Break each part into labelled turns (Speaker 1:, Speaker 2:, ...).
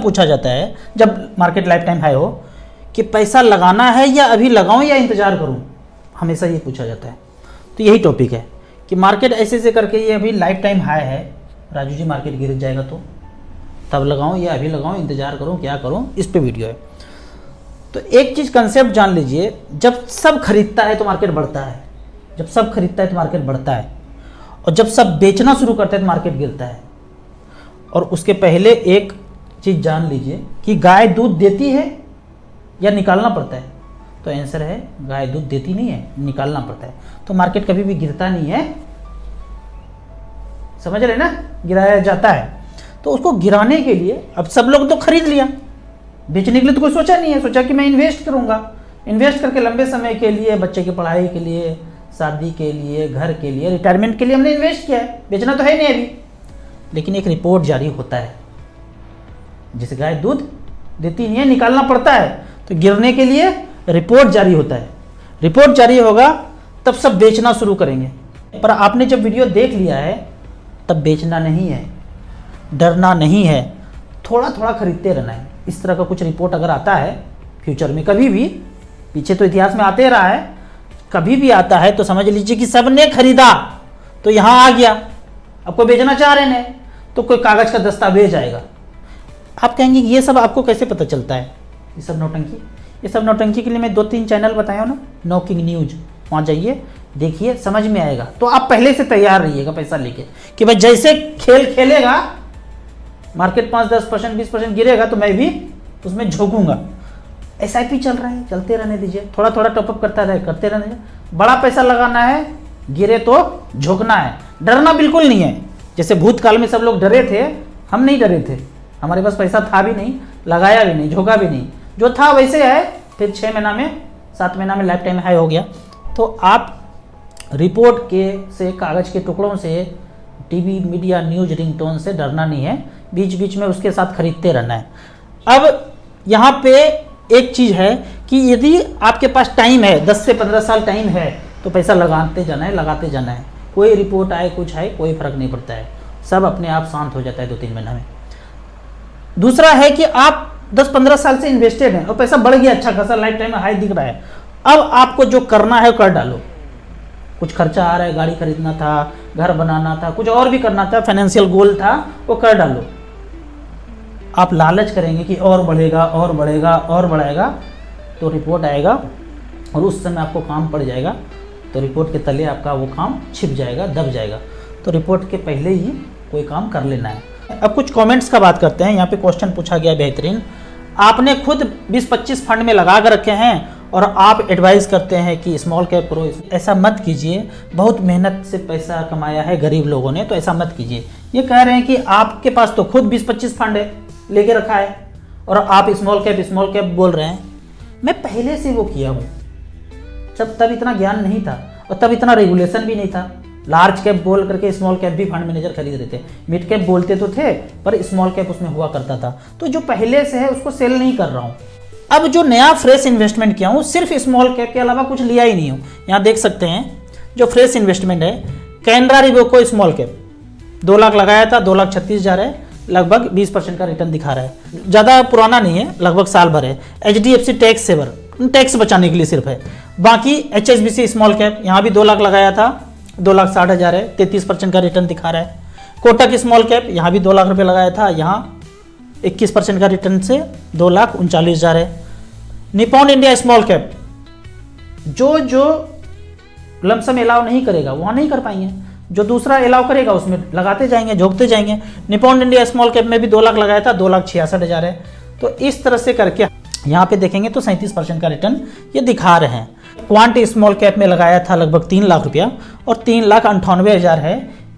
Speaker 1: पूछा जाता है जब मार्केट लाइफ टाइम हाई हो कि पैसा लगाना है या अभी लगाऊं या इंतजार करूं, हमेशा ये पूछा जाता है। तो यही टॉपिक है कि मार्केट ऐसे ऐसे करके ये अभी लाइफ टाइम हाई है, राजू जी मार्केट गिर जाएगा तो तब लगाऊं या अभी लगाऊं, इंतजार करूं, क्या करूं, इस पे वीडियो है। तो एक चीज़ कंसेप्ट जान लीजिए, जब सब खरीदता है तो मार्केट बढ़ता है, जब सब खरीदता है तो मार्केट बढ़ता है, और जब सब बेचना शुरू करते हैं तो मार्केट गिरता है। और उसके पहले एक चीज़ जान लीजिए कि गाय दूध देती है या निकालना पड़ता है, तो आंसर है गाय दूध देती नहीं है, निकालना पड़ता है। तो मार्केट कभी भी गिरता नहीं है, समझ रहे ना, गिराया जाता है। तो उसको गिराने के लिए अब सब लोग तो खरीद लिया, बेचने के लिए तो कोई सोचा नहीं है, सोचा कि मैं इन्वेस्ट करूंगा, इन्वेस्ट करके लंबे समय के लिए, बच्चे की पढ़ाई के लिए, शादी के लिए, घर के लिए, रिटायरमेंट के लिए हमने इन्वेस्ट किया है, बेचना तो है नहीं अभी। लेकिन एक रिपोर्ट जारी होता है, जिसे गाय दूध देती नहीं है, निकालना पड़ता है, तो गिरने के लिए रिपोर्ट जारी होता है। रिपोर्ट जारी होगा तब सब बेचना शुरू करेंगे। पर आपने जब वीडियो देख लिया है तब बेचना नहीं है, डरना नहीं है, थोड़ा थोड़ा खरीदते रहना है। इस तरह का कुछ रिपोर्ट अगर आता है फ्यूचर में कभी भी, पीछे तो इतिहास में आते रहा है, कभी भी आता है तो समझ लीजिए कि सबने खरीदा तो यहाँ आ गया, अब कोई बेचना चाह रहे हैं तो कोई कागज का दस्तावेज आएगा। आप कहेंगे ये सब आपको कैसे पता चलता है, ये सब नौटंकी, ये सब नौटंकी के लिए मैं 2-3 चैनल बताया ना, नॉकिंग न्यूज, वहाँ जाइए देखिए, समझ में आएगा। तो आप पहले से तैयार रहिएगा पैसा लेके कि भाई जैसे खेल खेलेगा, मार्केट 5-10%, 20% गिरेगा तो मैं भी उसमें झोंकूंगा। SIP चल रहा है, चलते रहने दीजिए, थोड़ा थोड़ा टॉपअप करते रहने दीजिए। बड़ा पैसा लगाना है, गिरे तो झोंकना है, डरना बिल्कुल नहीं है। जैसे भूतकाल में सब लोग डरे थे, हम नहीं डरे थे, हमारे पास पैसा था भी नहीं, लगाया भी नहीं, झोंका भी नहीं, जो था वैसे है। फिर 6 महीना में, 7 महीना में लाइफ टाइम हाई हो गया। तो आप रिपोर्ट के से, कागज के टुकड़ों से, टीवी, मीडिया, न्यूज, रिंगटोन से डरना नहीं है, बीच बीच में उसके साथ खरीदते रहना है। अब यहाँ पे एक चीज़ है कि यदि आपके पास टाइम है, 10 से 15 साल टाइम है, तो पैसा लगाते जाना है, लगाते जाना है। कोई रिपोर्ट आए, कुछ आए, कोई फर्क नहीं पड़ता है, सब अपने आप शांत हो जाता है 2-3 महीना में। दूसरा है कि आप 10-15 साल से इन्वेस्टेड हैं और पैसा बढ़ गया, अच्छा खासा लाइफ टाइम में हाई दिख रहा है। अब आपको जो करना है कर डालो। कुछ खर्चा आ रहा है, गाड़ी खरीदना था, घर बनाना था, कुछ और भी करना था, फाइनेंशियल गोल था, वो कर डालो। आप लालच करेंगे कि और बढ़ेगा और बढ़ेगा और बढ़ाएगा, तो रिपोर्ट आएगा और उस समय आपको काम पड़ जाएगा, तो रिपोर्ट के तले आपका वो काम छिप जाएगा, दब जाएगा। तो रिपोर्ट के पहले ही कोई काम कर लेना है। अब कुछ कमेंट्स का बात करते हैं। यहाँ पे क्वेश्चन पूछा गया बेहतरीन, आपने खुद 20-25 फंड में लगा कर रखे हैं और आप एडवाइस करते हैं कि स्मॉल कैप करो। ऐसा मत कीजिए, बहुत मेहनत से पैसा कमाया है गरीब लोगों ने, तो ऐसा मत कीजिए। ये कह रहे हैं कि आपके पास तो खुद 20-25 फंड है, लेके रखा है, और आप स्मॉल कैप बोल रहे हैं। मैं पहले से वो किया हूँ, तब इतना ज्ञान नहीं था और तब इतना रेगुलेशन भी नहीं था। लार्ज कैप बोल करके स्मॉल कैप भी फंड मैनेजर खरीद रहे थे, मिड कैप बोलते तो थे पर स्मॉल कैप उसमें हुआ करता था। तो जो पहले से है उसको सेल नहीं कर रहा हूँ। अब जो नया फ्रेश इन्वेस्टमेंट किया हूँ, सिर्फ स्मॉल कैप के अलावा कुछ लिया ही नहीं हूँ। यहाँ देख सकते हैं जो फ्रेश इन्वेस्टमेंट है, कैनरा रिबोको स्मॉल कैप 2 लाख लगाया था, 2,36,000 है, लगभग 20% का रिटर्न दिखा रहा है। ज़्यादा पुराना नहीं है, लगभग साल भर है। HDFC टैक्स सेवर, टैक्स बचाने के लिए सिर्फ है। बाकी HSBC स्मॉल कैप, यहाँ भी 2 लाख लगाया था, 2,60,000 है, 33% का रिटर्न दिखा रहा है। कोटक स्मॉल कैप, यहाँ भी 2 लाख रुपये लगाया था, यहाँ 21% का रिटर्न से 2,39,000 है। निपॉन इंडिया स्मॉल कैप, जो लमसम अलाउ नहीं करेगा वहाँ नहीं कर पाएंगे, जो दूसरा अलाउ करेगा उसमें लगाते जाएंगे, झोंकते जाएंगे। निपॉन इंडिया स्मॉल कैप में भी 2 लाख लगाया था, 2,66,000 है। तो इस तरह से करके यहाँ पे देखेंगे तो 37% का रिटर्न ये दिखा रहे हैं। क्वांट स्मॉल कैप में लगाया था लगभग 3 लाख रुपया और 3,98,000 है,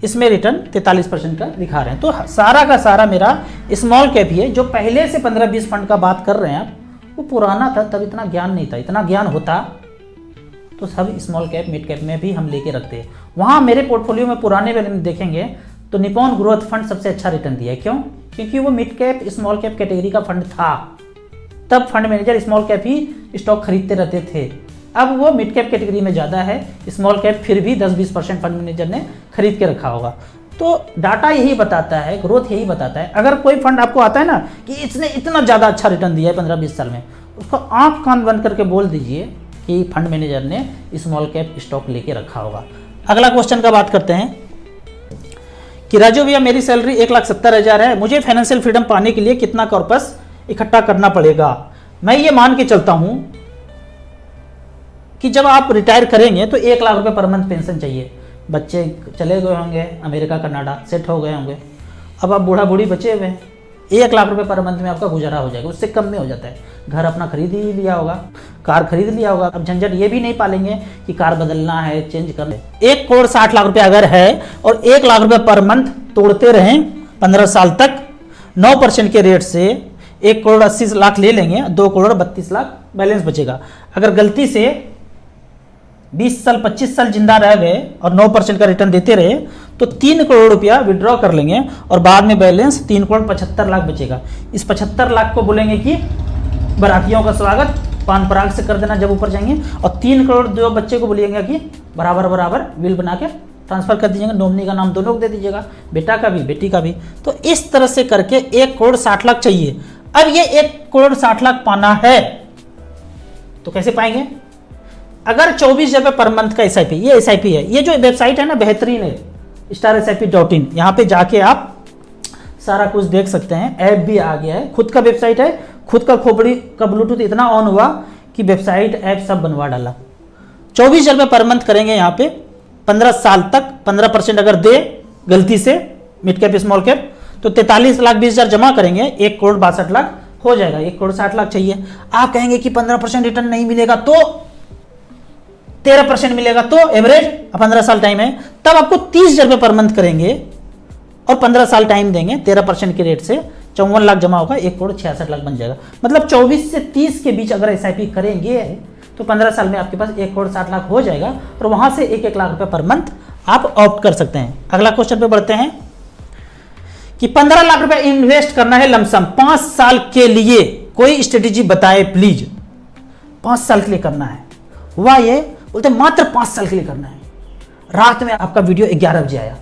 Speaker 1: इसमें रिटर्न 43% का दिखा रहे हैं। तो सारा का सारा मेरा स्मॉल कैप ही है। जो पहले से 15-20 फंड का बात कर रहे हैं आप, वो पुराना था, तब इतना ज्ञान नहीं था। इतना ज्ञान होता तो सब स्मॉल कैप मिड कैप में भी हम लेके रखते हैं। वहाँ मेरे पोर्टफोलियो में पुराने वाले में देखेंगे तो निपॉन ग्रोथ फंड सबसे अच्छा रिटर्न दिया है। क्यों? क्योंकि वो mid cap small cap category का फंड था, तब फंड मैनेजर स्मॉल कैप ही स्टॉक खरीदते रहते थे। अब वो मिड कैप कैटेगरी में ज़्यादा है, स्मॉल कैप फिर भी 10-20% फंड मैनेजर ने खरीद के रखा होगा। तो डाटा यही बताता है, ग्रोथ यही बताता है। अगर कोई फंड आपको आता है ना कि इसने इतना ज़्यादा अच्छा रिटर्न दिया है 15-20 साल में, उसको आँख कान बंद करके बोल दीजिए कि फंड मैनेजर ने स्मॉल कैप स्टॉक लेके रखा होगा। अगला क्वेश्चन का बात करते हैं कि राजू भैया मेरी सैलरी 1,70,000 है, मुझे फाइनेंशियल फ्रीडम पाने के लिए कितना कॉर्पस इकट्ठा करना पड़ेगा? मैं ये मान के चलता हूं कि जब आप रिटायर करेंगे तो 1 लाख रुपए पर मंथ पेंशन चाहिए। बच्चे चले गए होंगे अमेरिका कनाडा, सेट हो गए होंगे, अब आप बूढ़ा बूढ़ी बचे हुए हैं, 1 लाख रुपए पर मंथ में आपका गुजारा हो जाएगा, उससे कम में हो जाता है। घर अपना खरीद ही लिया होगा, कार खरीद लिया होगा, अब झंझट ये भी नहीं पालेंगे कि कार बदलना है, चेंज करना है। 1,60,00,000 रुपये अगर है और 1 लाख रुपए पर मंथ तोड़ते रहें 15 साल तक 9% के रेट से 1,80,00,000 ले लेंगे, 2,32,00,000 बैलेंस बचेगा। अगर गलती से 20 साल 25 साल जिंदा रह गए और 9% का रिटर्न देते रहे तो 3 करोड़ रुपया विड्रॉ कर लेंगे और बाद में बैलेंस 3,75,00,000 बचेगा। इस 75,00,000 को बोलेंगे कि बारातियों का स्वागत पान पराग से कर देना जब ऊपर जाएंगे, और 3 करोड़ जो बच्चे को बोलिएगा कि बराबर बराबर विल बना के ट्रांसफर कर दीजिएगा, नॉमिनी का नाम दोनों को दे दीजिएगा, बेटा का भी बेटी का भी। तो इस तरह से करके 1,60,00,000 चाहिए। अब ये 1,60,00,000 पाना है तो कैसे पाएंगे? अगर 24 रुपये पर मंथ का SIP, ये SIP है, ये जो वेबसाइट है ना बेहतरीन है, starsip.in, यहाँ पे जाके आप सारा कुछ देख सकते हैं। ऐप भी आ गया है, खुद का वेबसाइट है, खुद का खोपड़ी का ब्लूटूथ इतना ऑन हुआ कि वेबसाइट ऐप सब बनवा डाला। 24 रुपये पर मंथ करेंगे यहाँ पे 15 साल तक, 15% अगर दे गलती से मिड कैप स्मॉल कैप तो 43,20,000 जमा करेंगे, 1,62,00,000 हो जाएगा। 1,60,00,000 चाहिए। आप कहेंगे कि 15% रिटर्न नहीं मिलेगा तो 13% मिलेगा, तो एवरेज 15 साल टाइम है, तब आपको 30 रुपये पर मंथ करेंगे और 15 साल टाइम देंगे, 13% के रेट से 54 लाख जमा होगा, 1,66,00,000 बन जाएगा। मतलब 24 से 30 के बीच अगर SIP करेंगे तो 15 साल में आपके पास 1,60,00,000 हो जाएगा और वहां से 1-1 लाख रुपए पर मंथ आप ऑप्ट कर सकते हैं। अगला क्वेश्चन पे बढ़ते हैं कि 15 लाख रुपए इन्वेस्ट करना है लमसम 5 साल के लिए, कोई स्ट्रेटेजी बताए प्लीज। 5 साल के लिए करना है, हुआ ये बोलते मात्र 5 साल के लिए करना है। रात में आपका वीडियो 11 बजे आया,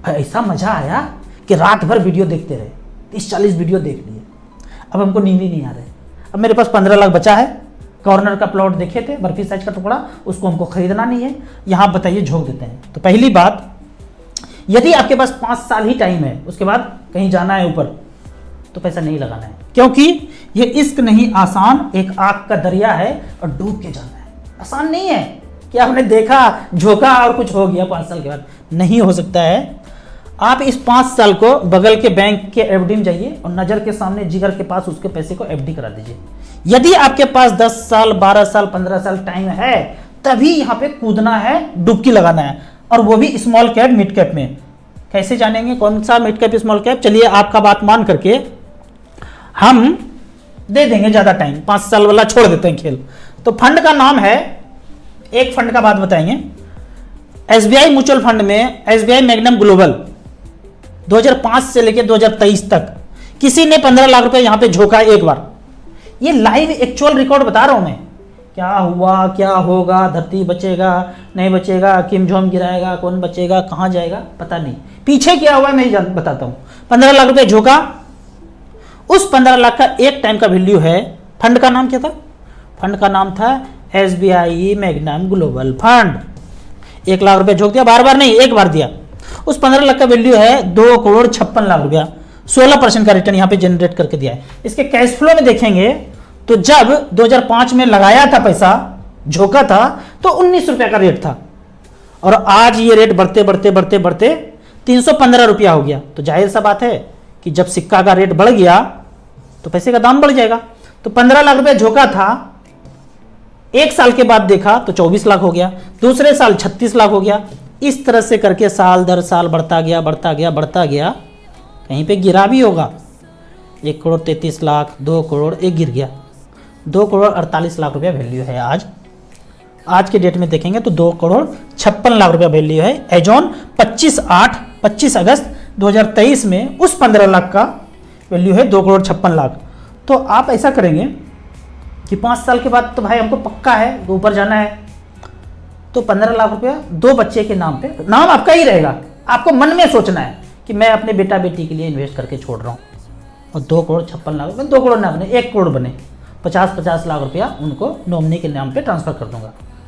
Speaker 1: ऐसा मजा आया कि रात भर वीडियो देखते रहे, 30-40 वीडियो देख लिए, अब हमको नींद ही नहीं आ रही। अब मेरे पास 15 लाख बचा है, कॉर्नर का प्लॉट देखे थे, बर्फी साइज का टुकड़ा, उसको हमको खरीदना नहीं है, यहां बताइए झोंक देते हैं। तो पहली बात, यदि आपके पास 5 साल ही टाइम है, उसके बाद कहीं जाना है ऊपर, तो पैसा नहीं लगाना है, क्योंकि ये इश्क नहीं आसान, एक आग का दरिया है और डूब के जाना है। आसान नहीं है कि आपने देखा झोंका और कुछ हो गया 5 साल के बाद, नहीं हो सकता है। आप इस 5 साल को बगल के बैंक के FD में जाइए और नजर के सामने जिगर के पास उसके पैसे को FD करा दीजिए। यदि आपके पास 10 साल 12 साल 15 साल टाइम है, तभी यहां पे कूदना है, डुबकी लगाना है, और वो भी स्मॉल कैप मिड कैप में। कैसे जानेंगे कौन सा मिड कैप स्मॉल कैप? चलिए आपका बात मान करके हम दे देंगे ज्यादा टाइम, 5 साल वाला छोड़ देते हैं खेल। तो फंड का नाम है, एक फंड का बात बताएंगे, SBI म्यूचुअल फंड में SBI मैग्नम ग्लोबल 2005 से लेकर 2023 तक किसी ने 15 लाख रुपए यहां पे झोंका एक बार। ये लाइव एक्चुअल रिकॉर्ड बता रहा हूं मैं, क्या हुआ क्या होगा, धरती बचेगा नहीं बचेगा, किम जोंग गिराएगा, कौन बचेगा, कहां जाएगा पता नहीं, पीछे क्या हुआ मैं ही बताता हूं। 15 लाख रुपए झोंका, उस 15 लाख का एक टाइम का वैल्यू है। फंड का नाम क्या था? फंड का नाम था SBI magnum global fund. 1 lakh रुपए झोंक दिया, बार बार नहीं, एक बार दिया। उस 15 लाख का वैल्यू है 2,56,00,000 रुपया, 16% का रिटर्न यहां पे जनरेट करके दिया है। इसके कैश फ्लो में देखेंगे तो जब 2005 में लगाया था पैसा, झोंका था, तो 19 रुपया का रेट था, और आज ये रेट बढ़ते बढ़ते बढ़ते बढ़ते 315 रुपया हो गया। तो जाहिर सा बात है कि जब सिक्का का रेट बढ़ गया तो पैसे का दाम बढ़ जाएगा। तो 15 लाख रुपया झोंका था, एक साल के बाद देखा तो 24 लाख हो गया, दूसरे साल 36 लाख हो गया। इस तरह से करके साल दर साल बढ़ता गया बढ़ता गया बढ़ता गया। कहीं पे गिरा भी होगा, 1,33,00,000, 2 करोड़, एक गिर गया, 2,48,00,000 रुपया वैल्यू है आज के डेट में देखेंगे तो 2,56,00,000 रुपया वैल्यू है एज ऑन 25 अगस्त 2023 में। उस 15 लाख का वैल्यू है 2,56,00,000। तो आप ऐसा करेंगे कि 5 साल के बाद तो भाई हमको पक्का है ऊपर जाना है, तो 15 लाख रुपया 2 बच्चे के नाम पे, नाम आपका ही रहेगा, आपको मन में सोचना है कि मैं अपने बेटा बेटी के लिए इन्वेस्ट करके छोड़ रहा हूँ, और 2,56,00,000, 2 करोड़ ना बने, 1 करोड़ बने, 50-50 लाख रुपया उनको नॉमिनी के नाम पे ट्रांसफ़र कर दूंगा।